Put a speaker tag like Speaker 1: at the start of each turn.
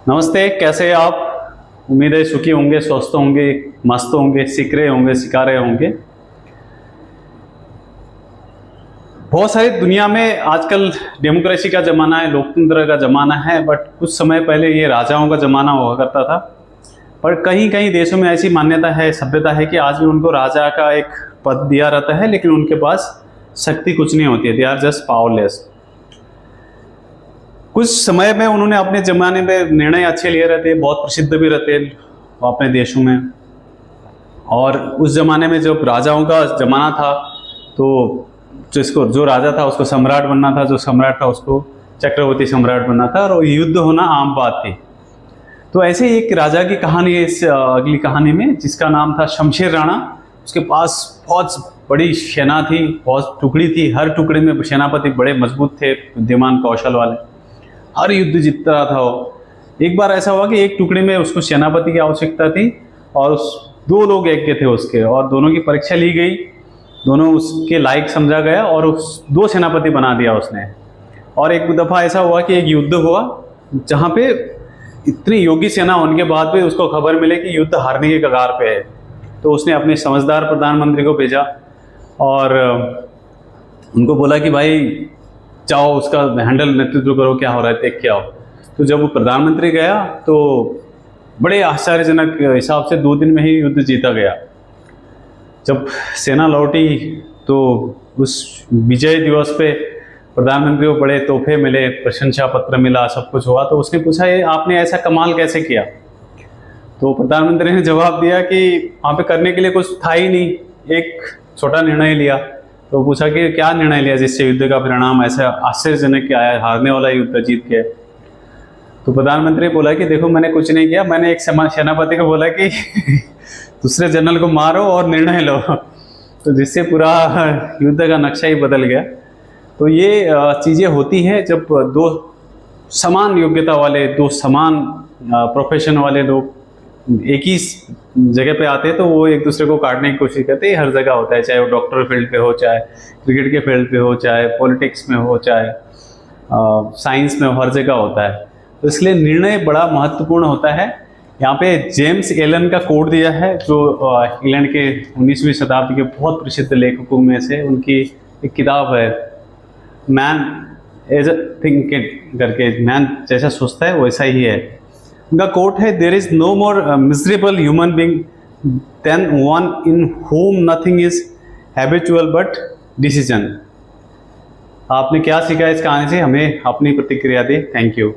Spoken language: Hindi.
Speaker 1: नमस्ते, कैसे हैं आप? उम्मीद है सुखी होंगे, स्वस्थ होंगे, मस्त होंगे, सीख रहे होंगे, सिखा रहे होंगे। बहुत सारी दुनिया में आजकल डेमोक्रेसी का ज़माना है, लोकतंत्र का ज़माना है, बट कुछ समय पहले ये राजाओं का ज़माना हुआ करता था। पर कहीं कहीं देशों में ऐसी मान्यता है, सभ्यता है कि आज भी उनको राजा का एक पद दिया रहता है, लेकिन उनके पास शक्ति कुछ नहीं होती है। They are just powerless. कुछ समय में उन्होंने अपने ज़माने में निर्णय अच्छे लिए रहते, बहुत प्रसिद्ध भी रहते अपने देशों में। और उस ज़माने में जब राजाओं का ज़माना था तो जो राजा था उसको सम्राट बनना था, जो सम्राट था उसको चक्रवर्ती सम्राट बनना था, और युद्ध होना आम बात थी। तो ऐसे ही एक राजा की कहानी है इस अगली कहानी में, जिसका नाम था शमशेर राणा। उसके पास बहुत बड़ी सेना थी, बहुत टुकड़ी थी। हर टुकड़ी में सेनापति बड़े मजबूत थे, बुद्धिमान, कौशल वाले। हर युद्ध जीतता रहा था वो। एक बार ऐसा हुआ कि एक टुकड़ी में उसको सेनापति की आवश्यकता थी और दो लोग एक के थे उसके, और दोनों की परीक्षा ली गई, दोनों उसके लायक समझा गया और उस दो सेनापति बना दिया उसने। और एक दफ़ा ऐसा हुआ कि एक युद्ध हुआ जहाँ पे इतनी योगी सेना होने के बाद भी उसको खबर मिले कि युद्ध हारने के कगार पे है। तो उसने अपने समझदार प्रधानमंत्री को भेजा और उनको बोला कि भाई जाओ उसका हैंडल, नेतृत्व करो, क्या हो रहा है देख के आओ। तो जब वो प्रधानमंत्री गया तो बड़े आश्चर्यजनक हिसाब से 2 दिन में ही युद्ध जीता गया। जब सेना लौटी तो उस विजय दिवस पे प्रधानमंत्री को बड़े तोहफे मिले, प्रशंसा पत्र मिला, सब कुछ हुआ। तो उसने पूछा, ये आपने ऐसा कमाल कैसे किया? तो प्रधानमंत्री ने जवाब दिया कि वहाँ पे करने के लिए कुछ था ही नहीं, एक छोटा निर्णय लिया। तो पूछा कि क्या निर्णय लिया जिससे युद्ध का परिणाम ऐसा आश्चर्यजनक आया, हारने वाला युद्ध जीत के? तो प्रधानमंत्री बोला कि देखो, मैंने कुछ नहीं किया, मैंने एक सेनापति को बोला कि दूसरे जनरल को मारो और निर्णय लो, तो जिससे पूरा युद्ध का नक्शा ही बदल गया। तो ये चीज़ें होती हैं जब दो समान योग्यता वाले, दो समान प्रोफेशन वाले लोग एक ही जगह पे आते हैं तो वो एक दूसरे को काटने की कोशिश करते हैं। हर जगह होता है, चाहे वो डॉक्टर फील्ड पे हो, चाहे क्रिकेट के फील्ड पे हो, चाहे पॉलिटिक्स में हो, चाहे साइंस में हो, हर जगह होता है। तो इसलिए निर्णय बड़ा महत्वपूर्ण होता है। यहाँ पे जेम्स एलन का कोट दिया है, जो इंग्लैंड के 19वीं शताब्दी के बहुत प्रसिद्ध लेखकों में से उनकी एक किताब है, मैन एज अ थिंकिंग करके। मैन जैसा सोचता है वैसा ही है। उनका कोट है, there is no more miserable human being than one in whom nothing is habitual but decision. आपने क्या सीखा इस कहानी से? हमें अपनी प्रतिक्रिया दी। Thank you.